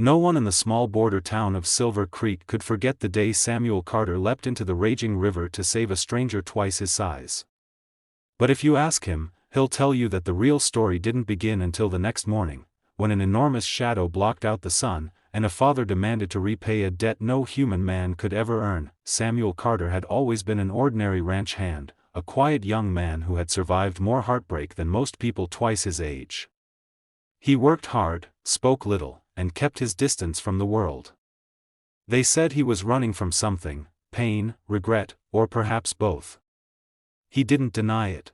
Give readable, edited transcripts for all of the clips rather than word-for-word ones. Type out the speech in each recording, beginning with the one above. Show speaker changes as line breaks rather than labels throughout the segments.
No one in the small border town of Silver Creek could forget the day Samuel Carter leapt into the raging river to save a stranger twice his size. But if you ask him, he'll tell you that the real story didn't begin until the next morning, when an enormous shadow blocked out the sun, and a father demanded to repay a debt no human man could ever earn. Samuel Carter had always been an ordinary ranch hand, a quiet young man who had survived more heartbreak than most people twice his age. He worked hard, spoke little, and kept his distance from the world. They said he was running from something, pain, regret, or perhaps both. He didn't deny it.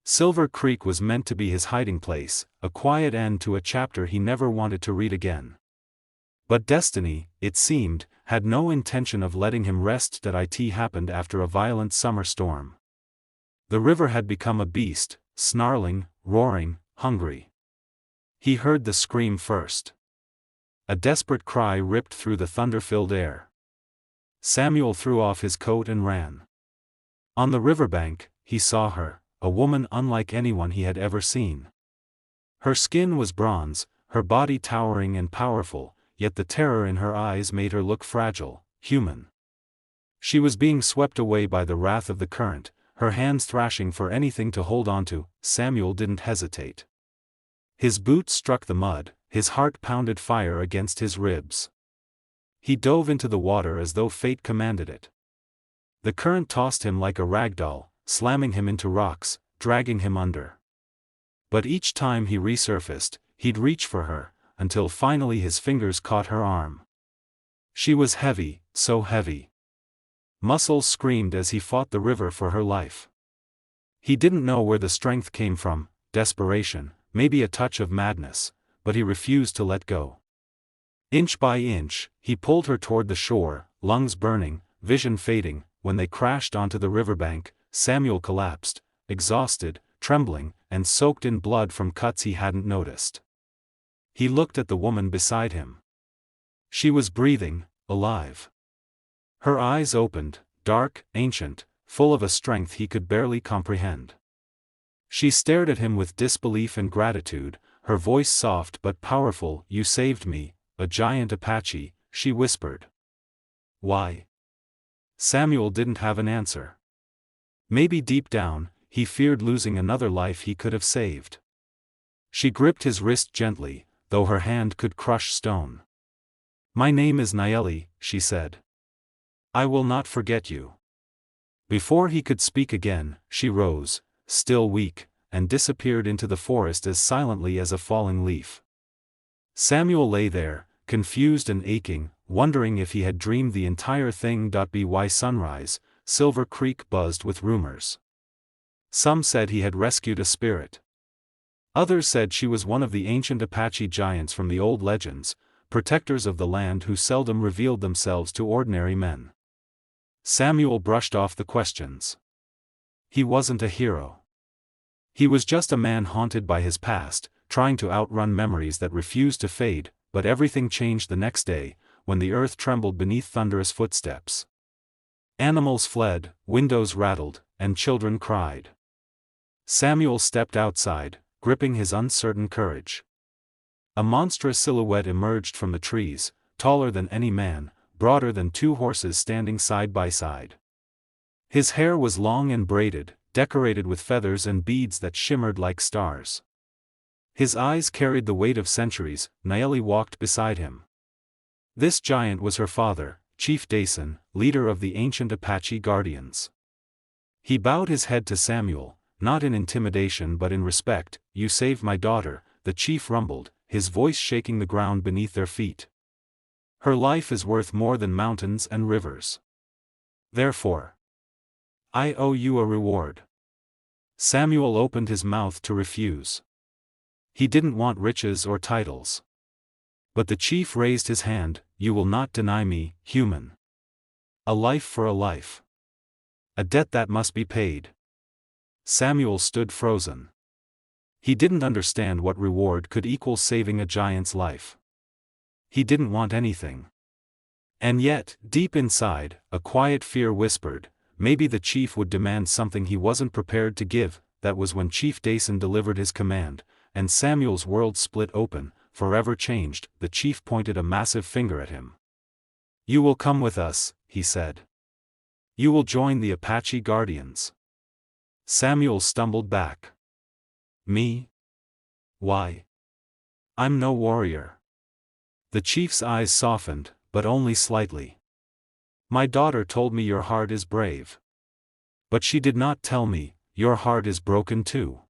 Silver Creek was meant to be his hiding place, a quiet end to a chapter he never wanted to read again. But destiny, it seemed, had no intention of letting him rest. It happened after a violent summer storm. The river had become a beast, snarling, roaring, hungry. He heard the scream first. A desperate cry ripped through the thunder-filled air. Samuel threw off his coat and ran. On the riverbank, he saw her, a woman unlike anyone he had ever seen. Her skin was bronze, her body towering and powerful, yet the terror in her eyes made her look fragile, human. She was being swept away by the wrath of the current, her hands thrashing for anything to hold onto. Samuel didn't hesitate. His boots struck the mud, his heart pounded fire against his ribs. He dove into the water as though fate commanded it. The current tossed him like a rag doll, slamming him into rocks, dragging him under. But each time he resurfaced, he'd reach for her, until finally his fingers caught her arm. She was heavy, so heavy. Muscles screamed as he fought the river for her life. He didn't know where the strength came from, desperation, maybe a touch of madness, but he refused to let go. Inch by inch, he pulled her toward the shore, lungs burning, vision fading. When they crashed onto the riverbank, Samuel collapsed, exhausted, trembling, and soaked in blood from cuts he hadn't noticed. He looked at the woman beside him. She was breathing, alive. Her eyes opened, dark, ancient, full of a strength he could barely comprehend. She stared at him with disbelief and gratitude, her voice soft but powerful. "You saved me, a giant Apache," she whispered. "Why?" Samuel didn't have an answer. Maybe deep down, he feared losing another life he could have saved. She gripped his wrist gently, though her hand could crush stone. "My name is Nayeli," she said. "I will not forget you." Before he could speak again, she rose, still weak, and disappeared into the forest as silently as a falling leaf. Samuel lay there, confused and aching, wondering if he had dreamed the entire thing. By sunrise, Silver Creek buzzed with rumors. Some said he had rescued a spirit. Others said she was one of the ancient Apache giants from the old legends, protectors of the land who seldom revealed themselves to ordinary men. Samuel brushed off the questions. He wasn't a hero. He was just a man haunted by his past, trying to outrun memories that refused to fade. But everything changed the next day, when the earth trembled beneath thunderous footsteps. Animals fled, windows rattled, and children cried. Samuel stepped outside, gripping his uncertain courage. A monstrous silhouette emerged from the trees, taller than any man, broader than two horses standing side by side. His hair was long and braided, decorated with feathers and beads that shimmered like stars. His eyes carried the weight of centuries. Nayeli walked beside him. This giant was her father, Chief Dason, leader of the ancient Apache guardians. He bowed his head to Samuel, not in intimidation but in respect. "You saved my daughter," the chief rumbled, his voice shaking the ground beneath their feet. "Her life is worth more than mountains and rivers. Therefore, I owe you a reward." Samuel opened his mouth to refuse. He didn't want riches or titles. But the chief raised his hand. "You will not deny me, human. A life for a life. A debt that must be paid." Samuel stood frozen. He didn't understand what reward could equal saving a giant's life. He didn't want anything. And yet, deep inside, a quiet fear whispered, maybe the chief would demand something he wasn't prepared to give. That was when Chief Dason delivered his command, and Samuel's world split open, forever changed. The chief pointed a massive finger at him. "You will come with us," he said. "You will join the Apache Guardians." Samuel stumbled back. "Me? Why? I'm no warrior." The chief's eyes softened, but only slightly. "My daughter told me your heart is brave. But she did not tell me, your heart is broken too."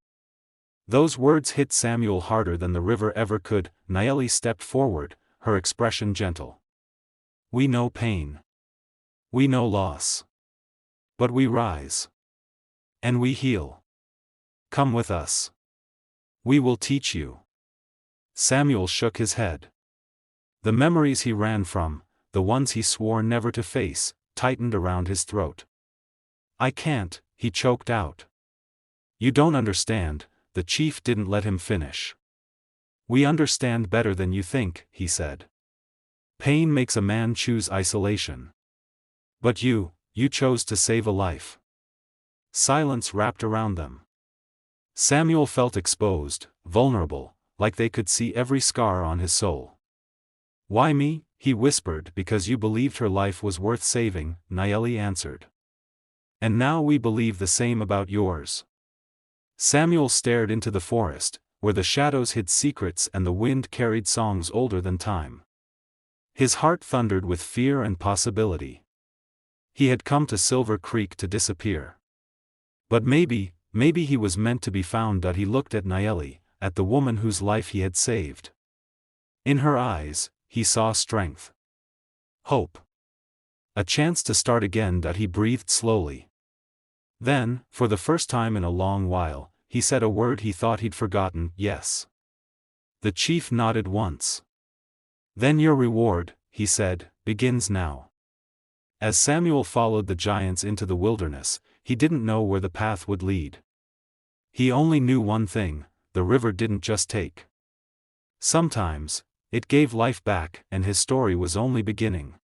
Those words hit Samuel harder than the river ever could. Nayeli stepped forward, her expression gentle. "We know pain. We know loss. But we rise. And we heal. Come with us. We will teach you." Samuel shook his head. The memories he ran from, the ones he swore never to face, tightened around his throat. "I can't," he choked out. "You don't understand." The chief didn't let him finish. "We understand better than you think," he said. "Pain makes a man choose isolation. But you chose to save a life." Silence wrapped around them. Samuel felt exposed, vulnerable, like they could see every scar on his soul. "Why me?" he whispered. "Because you believed her life was worth saving," Nayeli answered. "And now we believe the same about yours." Samuel stared into the forest, where the shadows hid secrets and the wind carried songs older than time. His heart thundered with fear and possibility. He had come to Silver Creek to disappear. But maybe he was meant to be found. He looked at Nayeli, at the woman whose life he had saved. In her eyes, he saw strength. Hope. A chance to start again. He breathed slowly. Then, for the first time in a long while, he said a word he thought he'd forgotten. "Yes." The chief nodded once. "Then your reward," he said, "begins now." As Samuel followed the giants into the wilderness, he didn't know where the path would lead. He only knew one thing: the river didn't just take. Sometimes, it gave life back, and his story was only beginning.